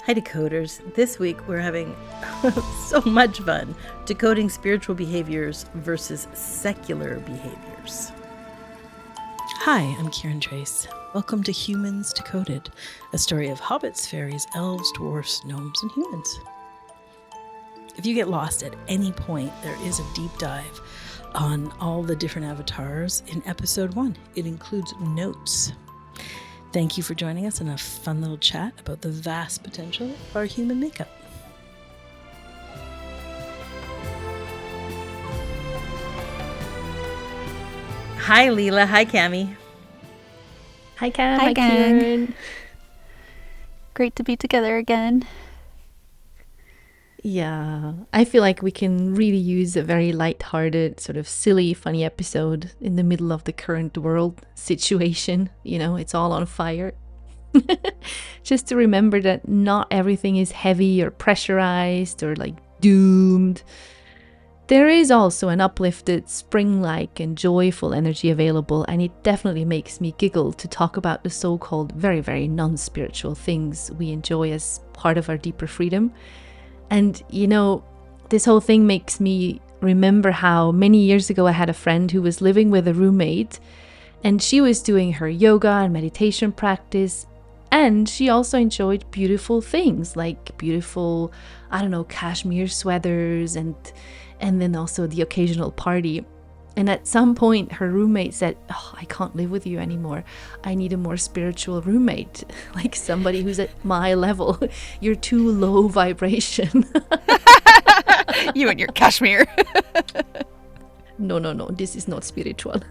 Hi Decoders. This week we're having so much fun decoding spiritual behaviors versus secular behaviors. Hi, I'm Kiran Trace. Welcome to Humans Decoded, a story of hobbits, fairies, elves, dwarfs, gnomes, and humans. If you get lost at any point, there is a deep dive on all the different avatars in episode 1. It includes notes. Thank you for joining us in a fun little chat about the vast potential of our human makeup. Hi, Leela. Hi, Cami. Hi, Cam. Hi, gang. Kiran. Great to be together again. Yeah, I feel like we can really use a very light-hearted, sort of silly, funny episode in the middle of the current world situation. You know, it's all on fire. Just to remember that not everything is heavy or pressurized or like doomed. There is also an uplifted, spring-like and joyful energy available, and it definitely makes me giggle to talk about the so-called very, very non-spiritual things we enjoy as part of our deeper freedom. And, you know, this whole thing makes me remember how many years ago I had a friend who was living with a roommate, and she was doing her yoga and meditation practice, and she also enjoyed beautiful things like beautiful, I don't know, cashmere sweaters and then also the occasional party. And at some point her roommate said, "Oh, I can't live with you anymore. I need a more spiritual roommate, like somebody who's at my level. You're too low vibration." You and your cashmere. No, this is not spiritual.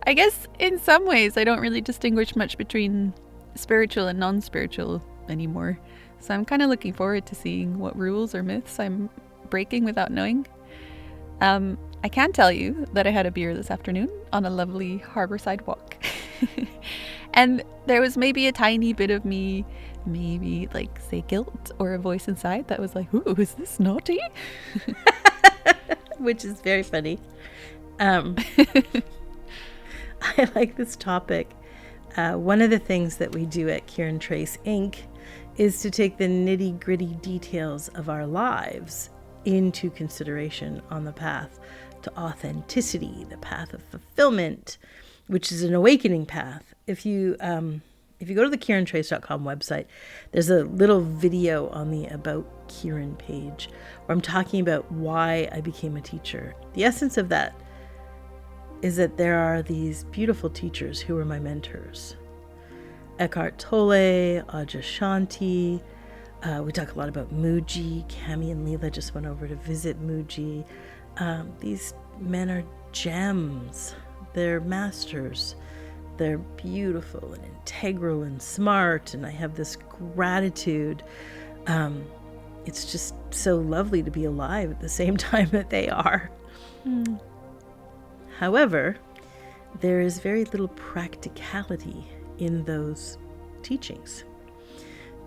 I guess in some ways I don't really distinguish much between spiritual and non-spiritual anymore. So I'm kind of looking forward to seeing what rules or myths I'm breaking without knowing. I can tell you that I had a beer this afternoon on a lovely harborside walk. And there was maybe a tiny bit of me, maybe like say guilt or a voice inside that was like, "Ooh, is this naughty?" Which is very funny. I like this topic. One of the things that we do at Kiran Trace Inc. is to take the nitty-gritty details of our lives into consideration on the path to authenticity, the path of fulfillment, which is an awakening path. If you go to the kirantrace.com website, there's a little video on the About Kiran page where I'm talking about why I became a teacher. The essence of that is that there are these beautiful teachers who were my mentors. Eckhart Tolle, Aja Shanti. We talk a lot about Muji. Cami and Leela just went over to visit Muji. These men are gems. They're masters. They're beautiful and integral and smart. And I have this gratitude. It's just so lovely to be alive at the same time that they are. However, there is very little practicality in those teachings.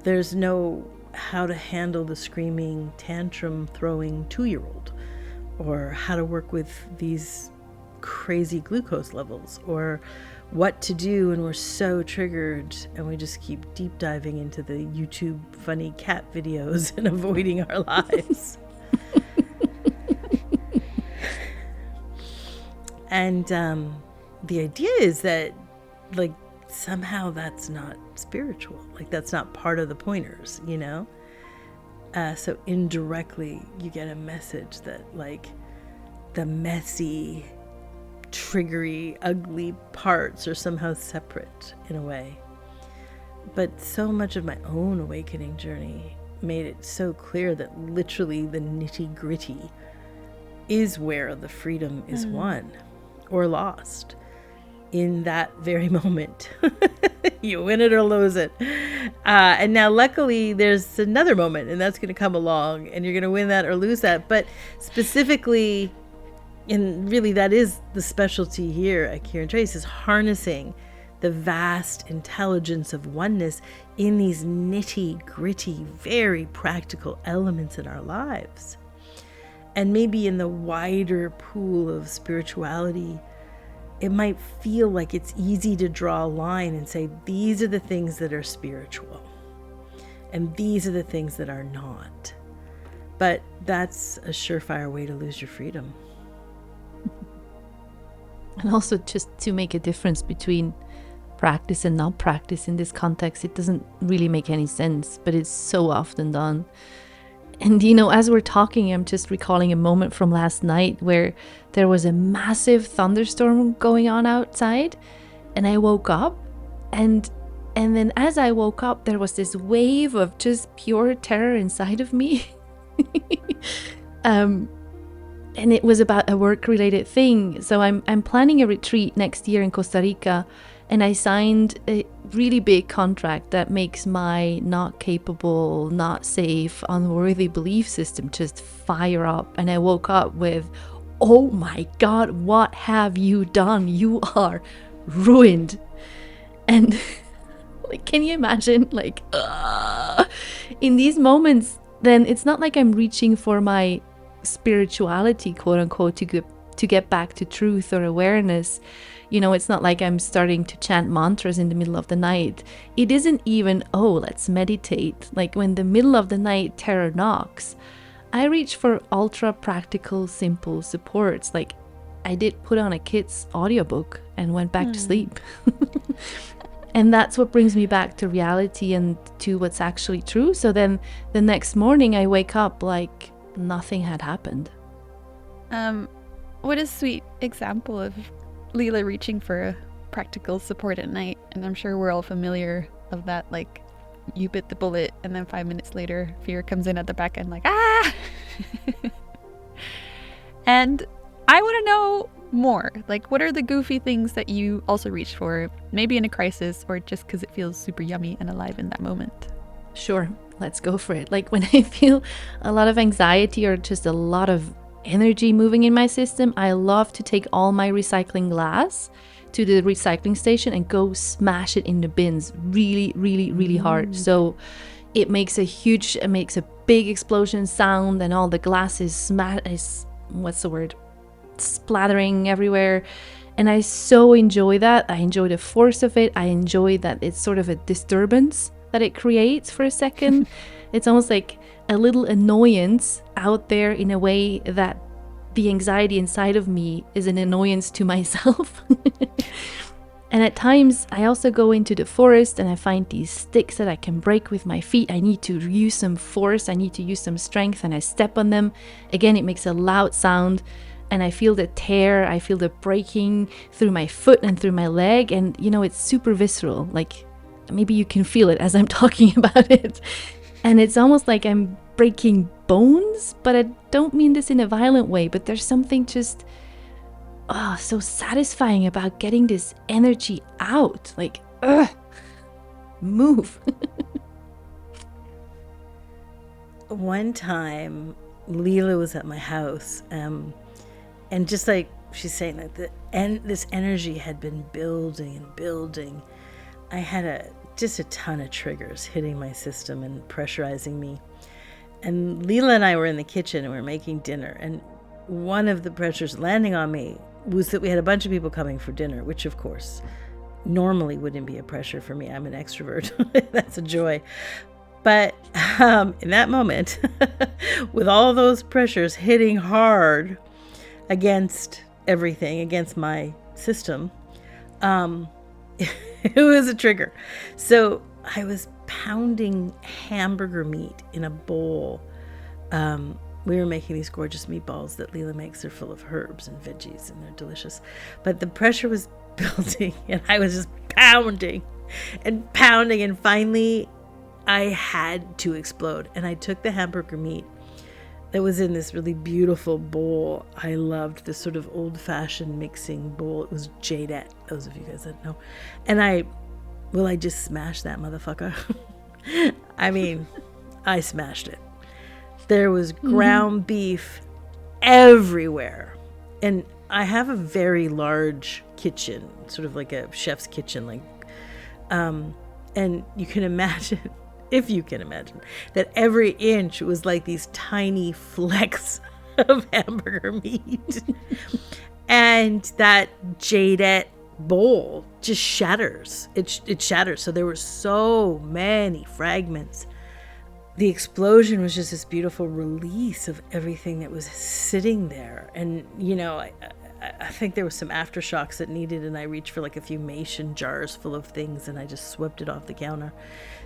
There's no how to handle the screaming, tantrum-throwing 2-year-old, or how to work with these crazy glucose levels, or what to do when we're so triggered and we just keep deep diving into the YouTube funny cat videos and avoiding our lives. And the idea is that, like, somehow that's not spiritual. Like, that's not part of the pointers, you know? So indirectly, you get a message that, like, the messy, triggery, ugly parts are somehow separate in a way. But so much of my own awakening journey made it so clear that literally the nitty-gritty is where the freedom is won or lost in that very moment. You win it or lose it. And now luckily there's another moment, and that's going to come along, and you're going to win that or lose that. But specifically, and really that is the specialty here at Kiran Trace, is harnessing the vast intelligence of oneness in these nitty-gritty, very practical elements in our lives. And maybe in the wider pool of spirituality, it might feel like it's easy to draw a line and say, these are the things that are spiritual, and these are the things that are not. But that's a surefire way to lose your freedom. And also just to make a difference between practice and not practice in this context, it doesn't really make any sense, but it's so often done. And as we're talking, I'm just recalling a moment from last night where there was a massive thunderstorm going on outside, and I woke up, and then as I woke up, there was this wave of just pure terror inside of me. And it was about a work-related thing. So I'm planning a retreat next year in Costa Rica, and I signed a really big contract that makes my not capable, not safe, unworthy belief system just fire up. And I woke up with, oh my God, what have you done? You are ruined. And like, can you imagine, like, in these moments, then it's not like I'm reaching for my spirituality, quote unquote, to get back to truth or awareness. It's not like I'm starting to chant mantras in the middle of the night. It isn't even, oh, let's meditate. Like when the middle of the night terror knocks, I reach for ultra practical, simple supports. Like I did put on a kid's audiobook and went back to sleep. And that's what brings me back to reality and to what's actually true. So then the next morning I wake up like nothing had happened. What a sweet example of Leela reaching for a practical support at night. And I'm sure we're all familiar of that, like you bit the bullet and then 5 minutes later fear comes in at the back end like, ah! And I want to know more. Like, what are the goofy things that you also reach for, maybe in a crisis or just because it feels super yummy and alive in that moment? Sure, let's go for it. Like when I feel a lot of anxiety or just a lot of energy moving in my system, I love to take all my recycling glass to the recycling station and go smash it in the bins really, really, really hard. So it makes a big explosion sound and all the glass is splattering everywhere. And I so enjoy that. I enjoy the force of it. I enjoy that it's sort of a disturbance that it creates for a second. It's almost like a little annoyance out there in a way that the anxiety inside of me is an annoyance to myself. And at times I also go into the forest and I find these sticks that I can break with my feet. I need to use some force. I need to use some strength, and I step on them. Again, it makes a loud sound and I feel the tear. I feel the breaking through my foot and through my leg. And it's super visceral. Like maybe you can feel it as I'm talking about it. And it's almost like I'm breaking bones, but I don't mean this in a violent way, but there's something just so satisfying about getting this energy out. Like, move. One time, Leela was at my house, and just like she's saying, that this energy had been building and building. I had just a ton of triggers hitting my system and pressurizing me. And Leela and I were in the kitchen and we were making dinner. And one of the pressures landing on me was that we had a bunch of people coming for dinner, which of course normally wouldn't be a pressure for me. I'm an extrovert. That's a joy. But in that moment, with all those pressures hitting hard against everything, against my system, it was a trigger. So I was pounding hamburger meat in a bowl. We were making these gorgeous meatballs that Leela makes. They're full of herbs and veggies and they're delicious. But the pressure was building and I was just pounding. And finally I had to explode. And I took the hamburger meat that was in this really beautiful bowl. I loved this sort of old-fashioned mixing bowl. It was Jadette, those of you guys that know. And I just smashed that motherfucker. I mean, I smashed it. There was ground beef everywhere. And I have a very large kitchen, sort of like a chef's kitchen, and you can imagine, if you can imagine, that every inch was like these tiny flecks of hamburger meat. And that jaded bowl just shatters. It shatters. So there were so many fragments. The explosion was just this beautiful release of everything that was sitting there. And, you know, I think there was some aftershocks that needed, and I reached for like a few mason jars full of things, and I just swept it off the counter,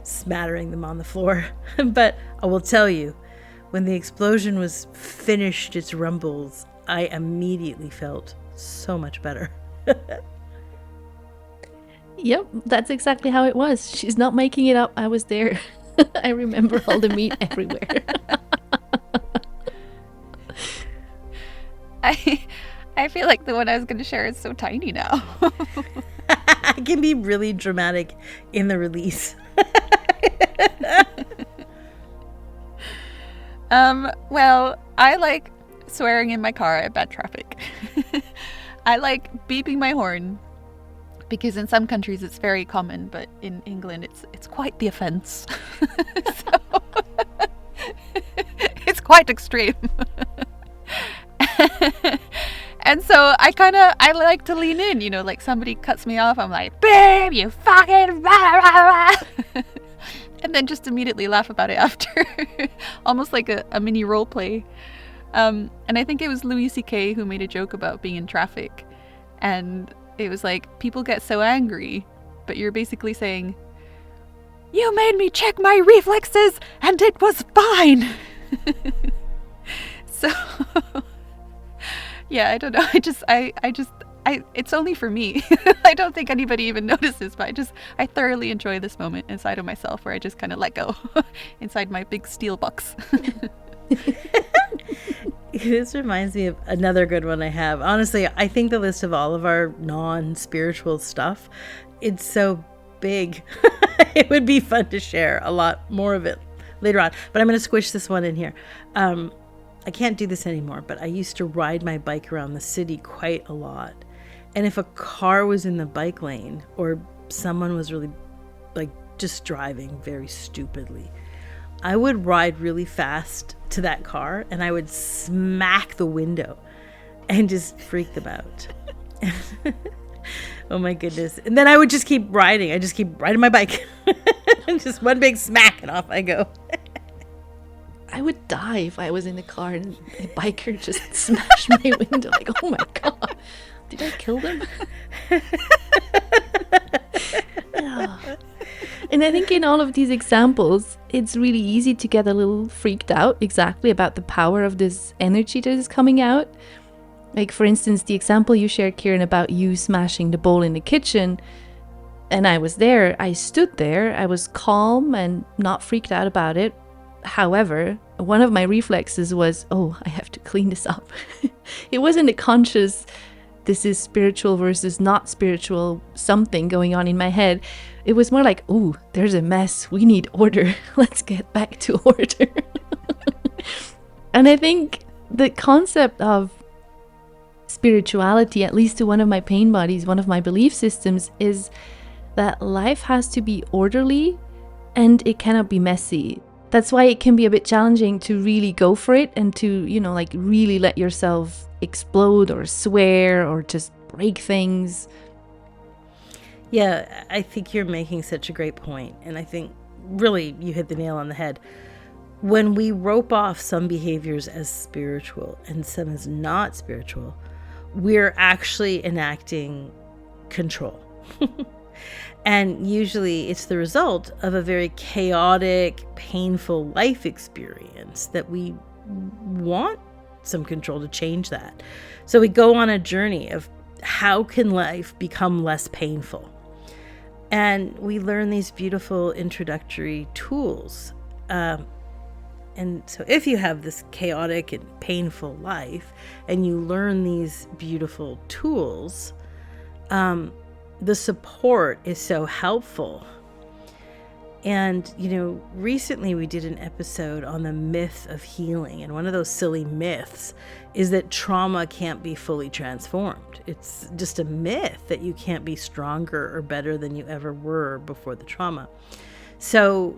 smattering them on the floor. But I will tell you, when the explosion was finished its rumbles, I immediately felt so much better. Yep, that's exactly how it was. She's not making it up. I was there. I remember all the meat everywhere. I feel like the one I was going to share is so tiny now. I can be really dramatic in the release. Well, I like swearing in my car at bad traffic. I like beeping my horn because in some countries it's very common, but in England it's quite the offense. So, it's quite extreme. And so I like to lean in, you know, like somebody cuts me off, I'm like, babe, you fucking rah, rah, rah. And then just immediately laugh about it after. Almost like a mini role play. And I think it was Louis C.K. who made a joke about being in traffic. And it was like, people get so angry, but you're basically saying, you made me check my reflexes and it was fine. So, yeah, I don't know. It's only for me. I don't think anybody even notices, but I thoroughly enjoy this moment inside of myself where I just kind of let go inside my big steel box. This reminds me of another good one I have. Honestly, I think the list of all of our non-spiritual stuff, it's so big. It would be fun to share a lot more of it later on. But I'm going to squish this one in here. I can't do this anymore, but I used to ride my bike around the city quite a lot. And if a car was in the bike lane or someone was really like just driving very stupidly, I would ride really fast to that car and I would smack the window and just freak them out. Oh my goodness. And then I would just keep riding. I just keep riding my bike. Just one big smack and off I go. I would die if I was in the car and a biker just smashed my window. Like, oh my god, did I kill them? Yeah. And I think in all of these examples, it's really easy to get a little freaked out exactly about the power of this energy that is coming out. Like, for instance, the example you shared, Kiran, about you smashing the bowl in the kitchen. And I was there. I stood there. I was calm and not freaked out about it. However, one of my reflexes was, oh, I have to clean this up. It wasn't a conscious, this is spiritual versus not spiritual something going on in my head. It was more like, ooh, there's a mess. We need order. Let's get back to order. And I think the concept of spirituality, at least to one of my pain bodies, one of my belief systems, is that life has to be orderly and it cannot be messy. That's why it can be a bit challenging to really go for it and to, you know, like really let yourself explode or swear or just break things. Yeah, I think you're making such a great point. And I think really you hit the nail on the head. When we rope off some behaviors as spiritual and some as not spiritual, we're actually enacting control. And usually it's the result of a very chaotic, painful life experience that we want some control to change that. So we go on a journey of how can life become less painful? And we learn these beautiful introductory tools. And so if you have this chaotic and painful life and you learn these beautiful tools, the support is so helpful. And, you know, recently we did an episode on the myth of healing. And one of those silly myths is that trauma can't be fully transformed. It's just a myth that you can't be stronger or better than you ever were before the trauma. So,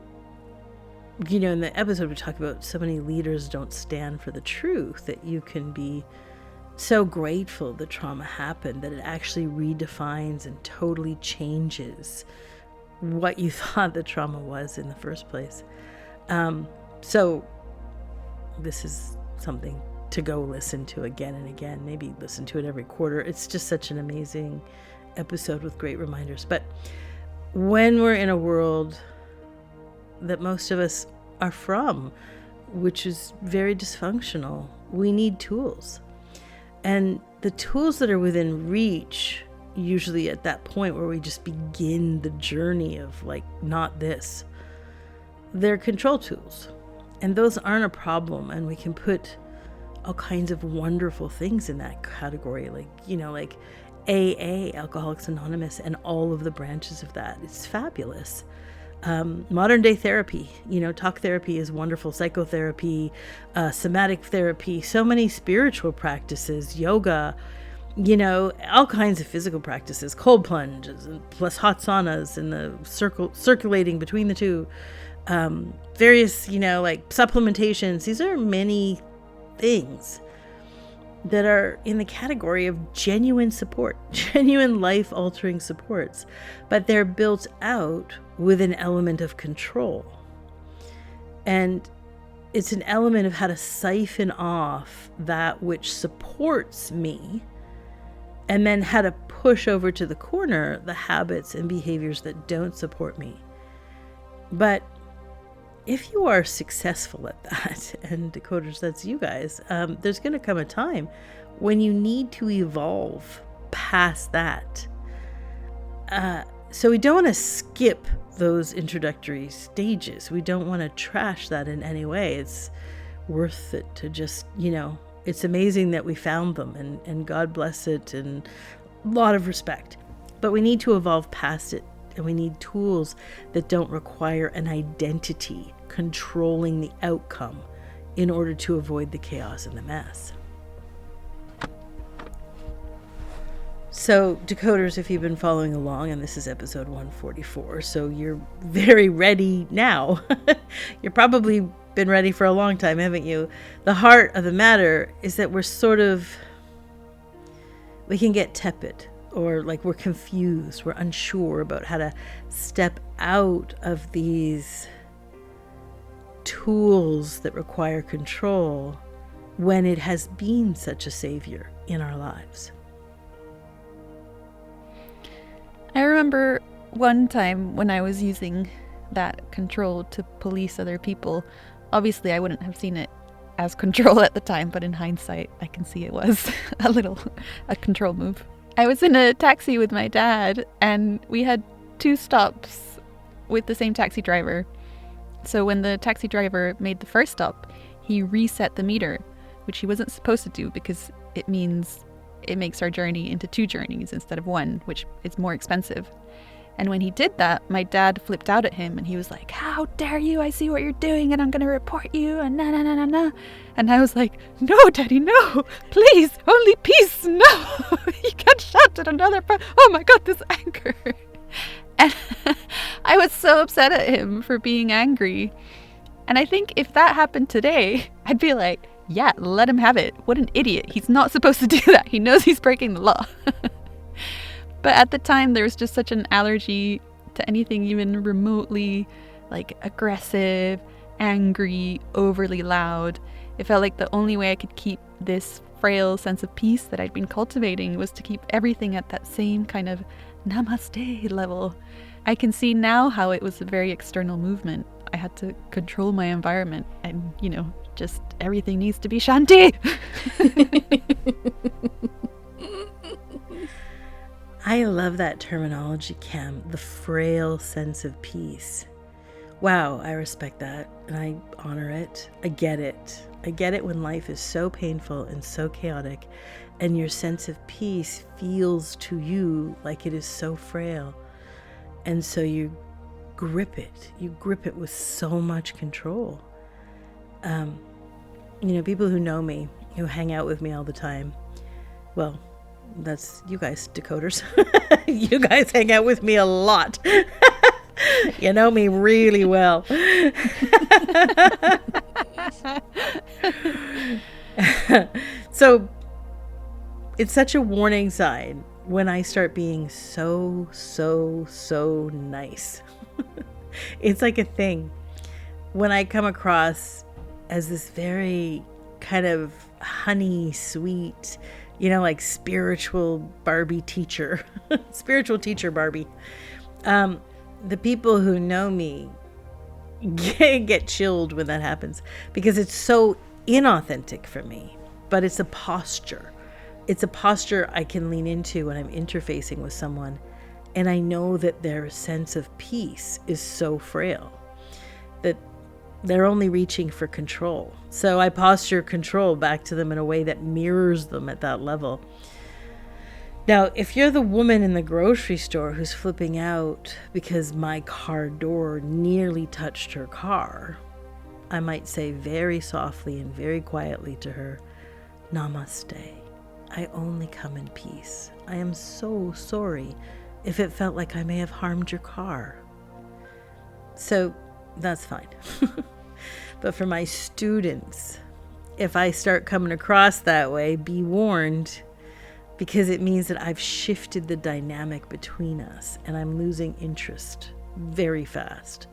you know, in the episode we talk about so many leaders don't stand for the truth that you can be so grateful the trauma happened, that it actually redefines and totally changes what you thought the trauma was in the first place. So this is something to go listen to again and again, maybe listen to it every quarter. It's just such an amazing episode with great reminders. But when we're in a world that most of us are from, which is very dysfunctional, we need tools. And the tools that are within reach, usually at that point where we just begin the journey of like, not this, they're control tools. And those aren't a problem. And we can put all kinds of wonderful things in that category, like, you know, like AA, Alcoholics Anonymous, and all of the branches of that. It's fabulous. Modern day therapy, you know, talk therapy is wonderful, psychotherapy, somatic therapy, so many spiritual practices, yoga, you know, all kinds of physical practices, cold plunges, plus hot saunas and the circulating between the two, various, you know, like supplementations. These are many things that are in the category of genuine support, genuine life-altering supports, but they're built out with an element of control. And it's an element of how to siphon off that which supports me, and then how to push over to the corner the habits and behaviors that don't support me. But if you are successful at that, and decoders, that's you guys, there's going to come a time when you need to evolve past that. So we don't want to skip those introductory stages. We don't want to trash that in any way. It's worth it to just, you know, it's amazing that we found them, and God bless it, and a lot of respect. But we need to evolve past it. And we need tools that don't require an identity controlling the outcome in order to avoid the chaos and the mess. So, decoders, if you've been following along, and this is episode 144, so you're very ready now. You've probably been ready for a long time, haven't you? The heart of the matter is that we can get tepid, or like we're confused, we're unsure about how to step out of these tools that require control when it has been such a savior in our lives. I remember one time when I was using that control to police other people. Obviously, I wouldn't have seen it as control at the time, but in hindsight, I can see it was a control move. I was in a taxi with my dad, and we had 2 stops with the same taxi driver. So when the taxi driver made the first stop, he reset the meter, which he wasn't supposed to do because it means it makes our journey into 2 journeys instead of 1, which is more expensive. And when he did that, my dad flipped out at him, and he was like, "How dare you? I see what you're doing, and I'm going to report you, and na na na na na." And I was like, "No, Daddy, no, please, only peace, no." You can't shout at another person. Oh my God, this anger. And I was so upset at him for being angry. And I think if that happened today, I'd be like, yeah, let him have it. What an idiot. He's not supposed to do that. He knows he's breaking the law. But at the time, there was just such an allergy to anything even remotely like aggressive, angry, overly loud. It felt like the only way I could keep this frail sense of peace that I'd been cultivating was to keep everything at that same kind of namaste level. I can see now how it was a very external movement. I had to control my environment, and, you know, just everything needs to be Shanti. I love that terminology, Cam, the frail sense of peace. Wow, I respect that, and I honor it. I get it. I get it when life is so painful and so chaotic, and your sense of peace feels to you like it is so frail. And so you grip it. You grip it with so much control. You know, people who know me, who hang out with me all the time, well, that's you guys, decoders. You guys hang out with me a lot. You know me really well. So it's such a warning sign when I start being so nice. It's like a thing. When I come across as this very kind of honey sweet, like spiritual Barbie teacher, spiritual teacher Barbie, the people who know me get chilled when that happens because it's so inauthentic for me. But it's a posture. It's a posture I can lean into when I'm interfacing with someone, and I know that their sense of peace is so frail that they're only reaching for control. So I posture control back to them in a way that mirrors them at that level. Now, if you're the woman in the grocery store who's flipping out because my car door nearly touched her car, I might say very softly and very quietly to her, "Namaste. I only come in peace. I am so sorry if it felt like I may have harmed your car." So that's fine. But for my students, if I start coming across that way, be warned, because it means that I've shifted the dynamic between us and I'm losing interest very fast,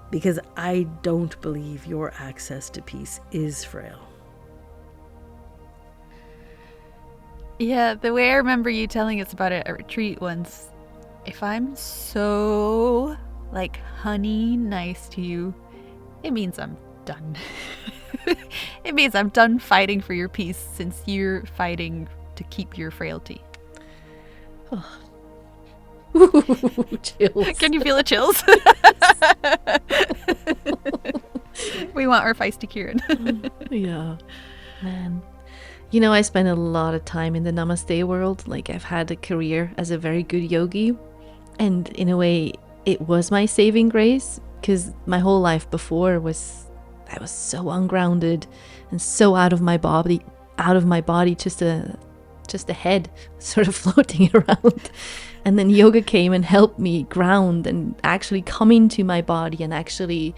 because I don't believe your access to peace is frail. Yeah, the way I remember you telling us about it at retreat once, if I'm so like honey nice to you, it means I'm done. It means I'm done fighting for your peace since you're fighting to keep your frailty. Ooh, chills. Can you feel the chills? We want our feisty Kiran. Yeah, man. I spend a lot of time in the Namaste world. Like, I've had a career as a very good yogi, and in a way, it was my saving grace, because my whole life before I was so ungrounded and so out of my body, just a head sort of floating around. And then yoga came and helped me ground and actually come into my body and actually,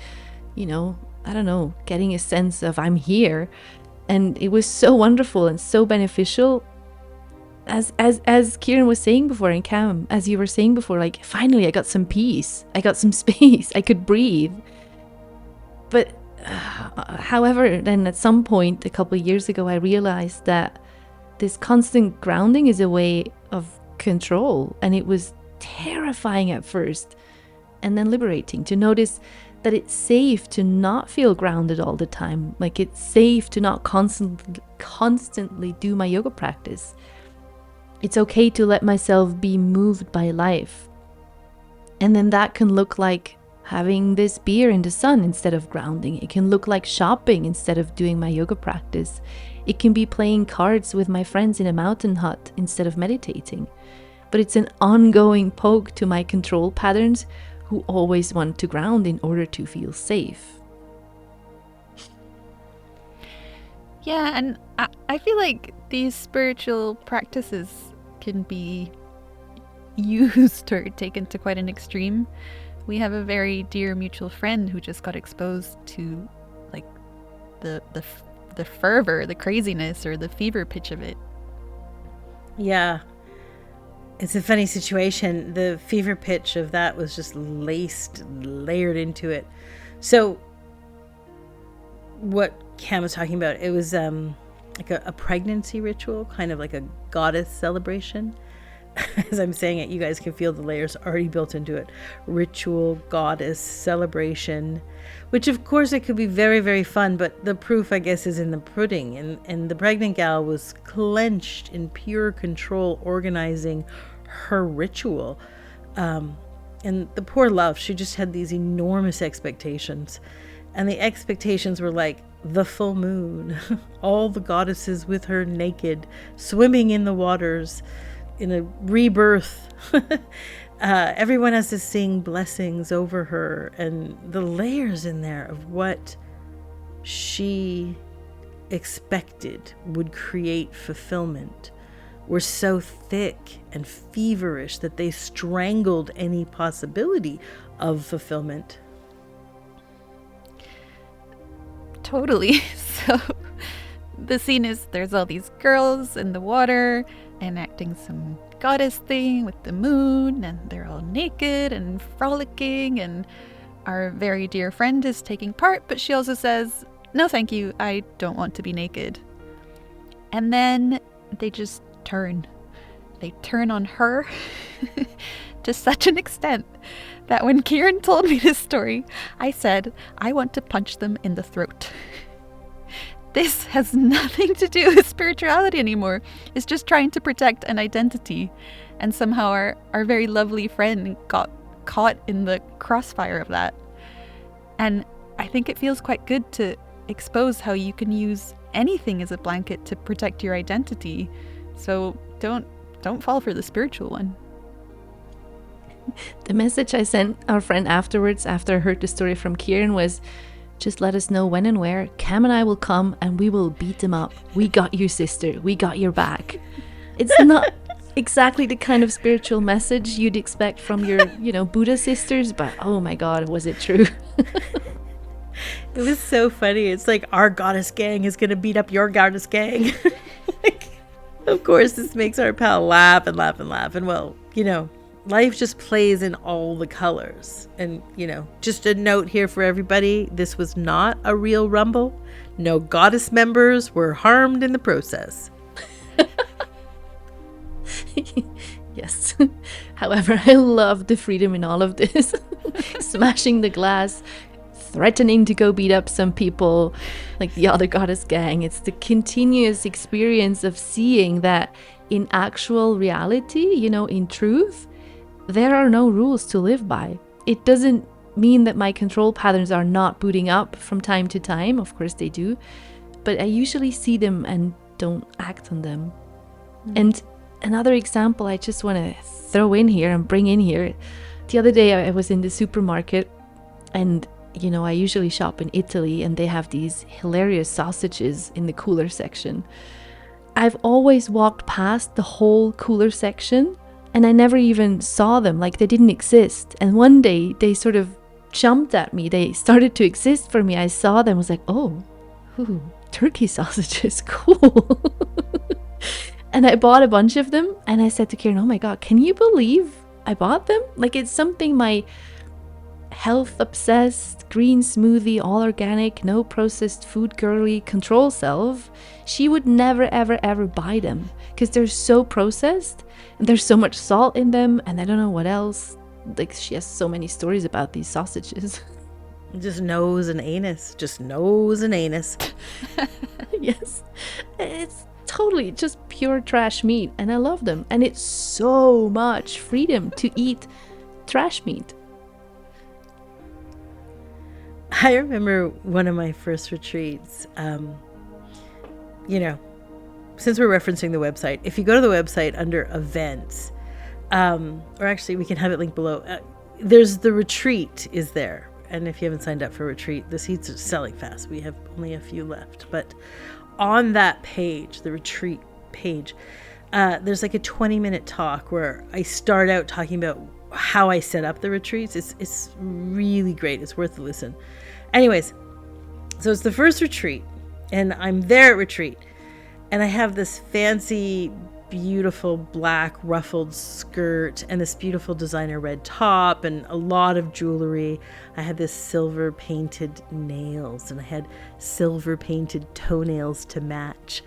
getting a sense of I'm here. And it was so wonderful and so beneficial. As Kiran was saying before, and Cam, as you were saying before, like, finally I got some peace. I got some space. I could breathe. But however, then at some point a couple of years ago, I realized that this constant grounding is a way of control. And it was terrifying at first, and then liberating to notice that it's safe to not feel grounded all the time. Like, it's safe to not constantly do my yoga practice. It's okay to let myself be moved by life. And then that can look like having this beer in the sun instead of grounding. It can look like shopping instead of doing my yoga practice. It can be playing cards with my friends in a mountain hut instead of meditating. But it's an ongoing poke to my control patterns, who always want to ground in order to feel safe. Yeah, and I feel like these spiritual practices can be used or taken to quite an extreme. We have a very dear mutual friend who just got exposed to like the fervor, the craziness, or the fever pitch of it. Yeah. It's a funny situation. The fever pitch of that was just layered into it. So what Cam was talking about, it was like a pregnancy ritual, kind of like a goddess celebration. As I'm saying it, you guys can feel the layers already built into it. Ritual, goddess, celebration, which of course it could be very, very fun, but the proof, I guess, is in the pudding. And the pregnant gal was clenched in pure control, organizing her ritual. And the poor love, she just had these enormous expectations. And the expectations were like the full moon, all the goddesses with her naked, swimming in the waters, in a rebirth. Everyone has to sing blessings over her, and the layers in there of what she expected would create fulfillment were so thick and feverish that they strangled any possibility of fulfillment. Totally. So the scene is there's all these girls in the water enacting some goddess thing with the moon, and they're all naked and frolicking, and our very dear friend is taking part, but she also says, "No, thank you, I don't want to be naked." And then they just turn. They turn on her to such an extent that when Kiran told me this story, I said, I want to punch them in the throat. This has nothing to do with spirituality anymore. It's just trying to protect an identity. And somehow our very lovely friend got caught in the crossfire of that. And I think it feels quite good to expose how you can use anything as a blanket to protect your identity. So don't fall for the spiritual one. The message I sent our friend afterwards, after I heard the story from Kiran, was, just let us know when and where. Cam and I will come and we will beat them up. We got you, sister. We got your back. It's not exactly the kind of spiritual message you'd expect from your, Buddha sisters, but oh my God, was it true? It was so funny. It's like our goddess gang is going to beat up your goddess gang. Of course, this makes our pal laugh and laugh and laugh. And well, life just plays in all the colors. And, just a note here for everybody. This was not a real rumble. No goddess members were harmed in the process. Yes. However, I love the freedom in all of this. Smashing the glass, threatening to go beat up some people like the other goddess gang. It's the continuous experience of seeing that in actual reality, in truth, there are no rules to live by. It doesn't mean that my control patterns are not booting up from time to time. Of course they do. But I usually see them and don't act on them. And another example I just want to throw in here and bring in here. The other day I was in the supermarket, and I usually shop in Italy, and they have these hilarious sausages in the cooler section. I've always walked past the whole cooler section and I never even saw them, like they didn't exist. And one day they sort of jumped at me. They started to exist for me. I saw them, was like, oh, ooh, turkey sausages, cool. And I bought a bunch of them, and I said to Kiran, oh my God, can you believe I bought them? Like, it's something my health obsessed, green smoothie, all organic, no processed food girly control self, she would never ever ever buy them because they're so processed and there's so much salt in them, and I don't know what else. Like, she has so many stories about these sausages. Just nose and anus. Just nose and anus. Yes. It's totally just pure trash meat, and I love them. And it's so much freedom to eat trash meat. I remember one of my first retreats, since we're referencing the website, if you go to the website under events, or actually we can have it linked below, there's the retreat is there. And if you haven't signed up for a retreat, the seats are selling fast. We have only a few left. But on that page, the retreat page, there's like a 20-minute talk where I start out talking about how I set up the retreats. It's really great. It's worth the listen. Anyways, so it's the first retreat, and I'm there at retreat, and I have this fancy, beautiful black ruffled skirt and this beautiful designer red top and a lot of jewelry. I had this silver painted nails, and I had silver painted toenails to match.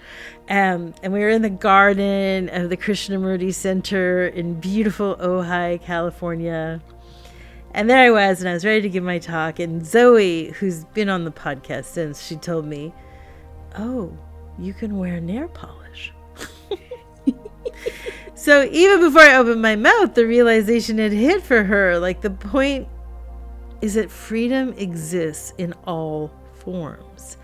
And we were in the garden of the Krishnamurti Center in beautiful Ojai, California. And there I was, and I was ready to give my talk. And Zoe, who's been on the podcast since, she told me, oh, you can wear nail polish. So even before I opened my mouth, the realization had hit for her. Like, the point is that freedom exists in all forms,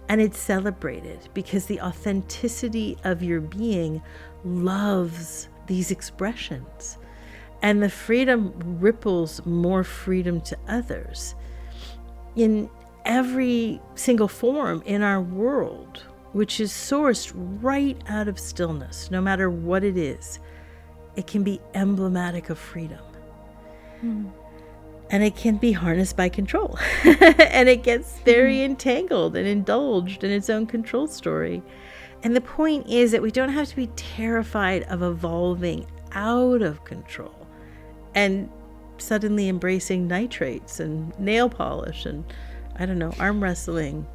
and it's celebrated because the authenticity of your being loves these expressions, and the freedom ripples more freedom to others in every single form in our world, which is sourced right out of stillness. No matter what it is, it can be emblematic of freedom. And it can be harnessed by control. And it gets very entangled and indulged in its own control story. And the point is that we don't have to be terrified of evolving out of control and suddenly embracing nitrates and nail polish and, I don't know, arm wrestling.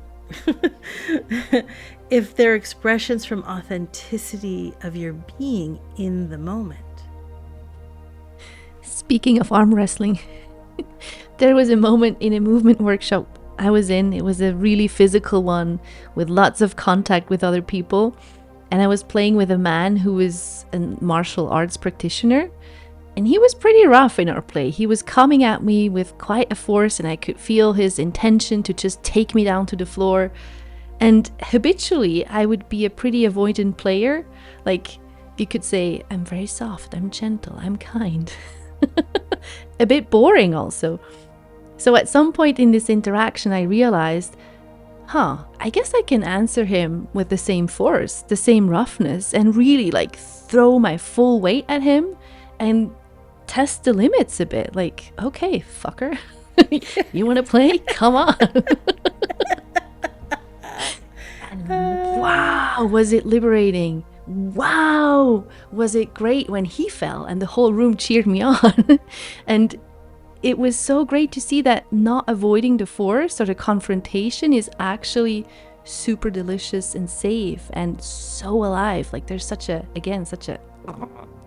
If they're expressions from authenticity of your being in the moment. Speaking of arm wrestling, there was a moment in a movement workshop I was in. It was a really physical one with lots of contact with other people. And I was playing with a man who was a martial arts practitioner. And he was pretty rough in our play. He was coming at me with quite a force, and I could feel his intention to just take me down to the floor. And habitually, I would be a pretty avoidant player. Like, you could say, I'm very soft, I'm gentle, I'm kind. A bit boring also. So at some point in this interaction, I realized, I guess I can answer him with the same force, the same roughness, and really like throw my full weight at him and test the limits a bit. Like, okay, fucker, you want to play? Come on. And wow, was it liberating. Wow, was it great when he fell and the whole room cheered me on. And it was so great to see that not avoiding the force or the confrontation is actually super delicious and safe and so alive. Like there's such a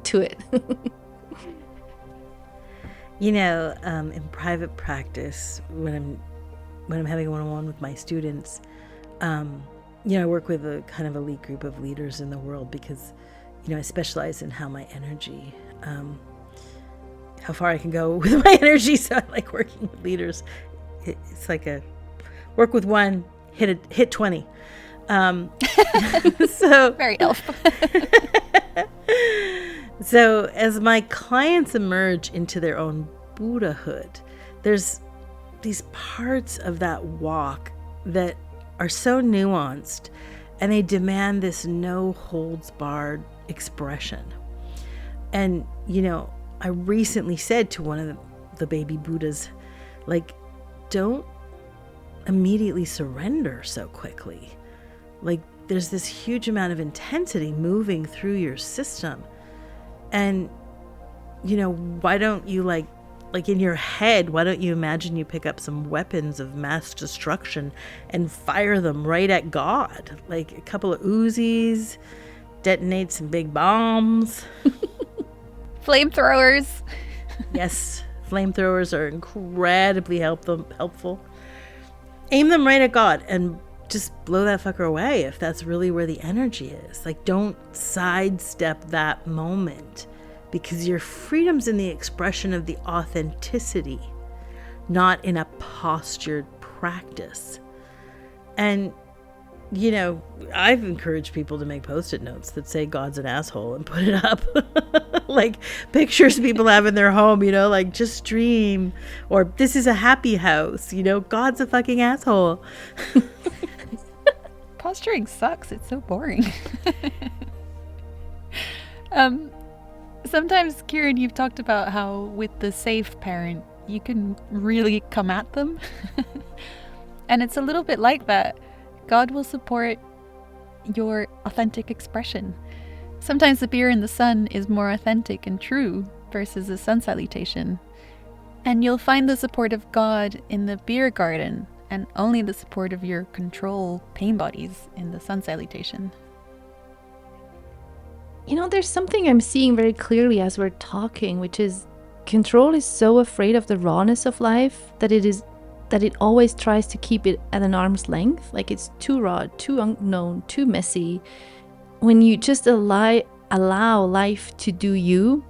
to it. You know, in private practice, when I'm having a one-on-one with my students, I work with a kind of elite group of leaders in the world because, I specialize in how my energy, how far I can go with my energy. So I like working with leaders. It's like a work with one, hit 20. So very elf. So as my clients emerge into their own Buddhahood, there's these parts of that walk that are so nuanced, and they demand this no holds barred expression. And, I recently said to one of the baby Buddhas, like, don't immediately surrender so quickly. Like, there's this huge amount of intensity moving through your system. And, why don't you like in your head, why don't you imagine you pick up some weapons of mass destruction and fire them right at God? Like a couple of Uzis, detonate some big bombs. Flamethrowers. Yes, flamethrowers are incredibly helpful. Aim them right at God and just blow that fucker away if that's really where the energy is. Like, don't sidestep that moment, because your freedom's in the expression of the authenticity, not in a postured practice. And, I've encouraged people to make Post-it notes that say God's an asshole and put it up. Like pictures people have in their home, like just dream, or this is a happy house, God's a fucking asshole. Posturing sucks. It's so boring. Sometimes, Kiran, you've talked about how with the safe parent, you can really come at them. And it's a little bit like that. God will support your authentic expression. Sometimes the beer in the sun is more authentic and true versus a sun salutation. And you'll find the support of God in the beer garden and only the support of your control pain bodies in the sun salutation. There's something I'm seeing very clearly as we're talking, which is control is so afraid of the rawness of life that it always tries to keep it at an arm's length. Like it's too raw, too unknown, too messy. When you just allow life to do you,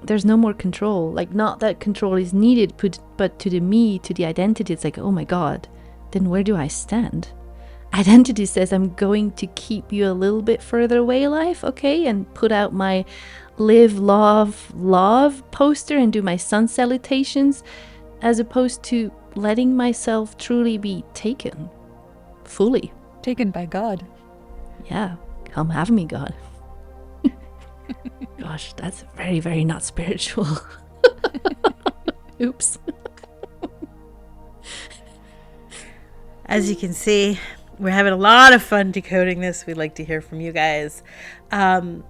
there's no more control. Like, not that control is needed, but to the me, to the identity, it's like, oh my God, then where do I stand? Identity says, I'm going to keep you a little bit further away, life, okay? And put out my live, love poster and do my sun salutations, as opposed to letting myself truly be taken fully. Taken by God. Yeah, come have me, God. Gosh, that's very, very not spiritual. Oops. As you can see, we're having a lot of fun decoding this. We'd like to hear from you guys. And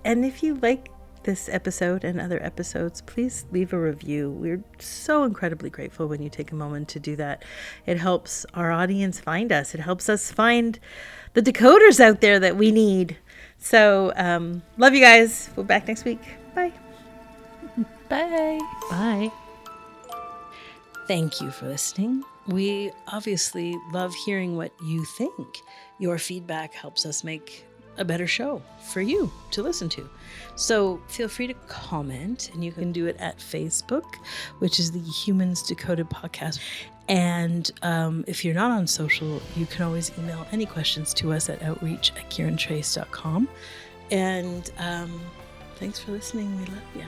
if you like this episode and other episodes, please leave a review. We're so incredibly grateful when you take a moment to do that. It helps our audience find us. It helps us find the decoders out there that we need. So, love you guys. We'll be back next week. Bye. Bye. Bye. Thank you for listening. We obviously love hearing what you think. Your feedback helps us make a better show for you to listen to. So feel free to comment, and you can do it at Facebook, which is the Humans Decoded Podcast. And if you're not on social, you can always email any questions to us at outreach@kirantrace.com. And thanks for listening. We love you.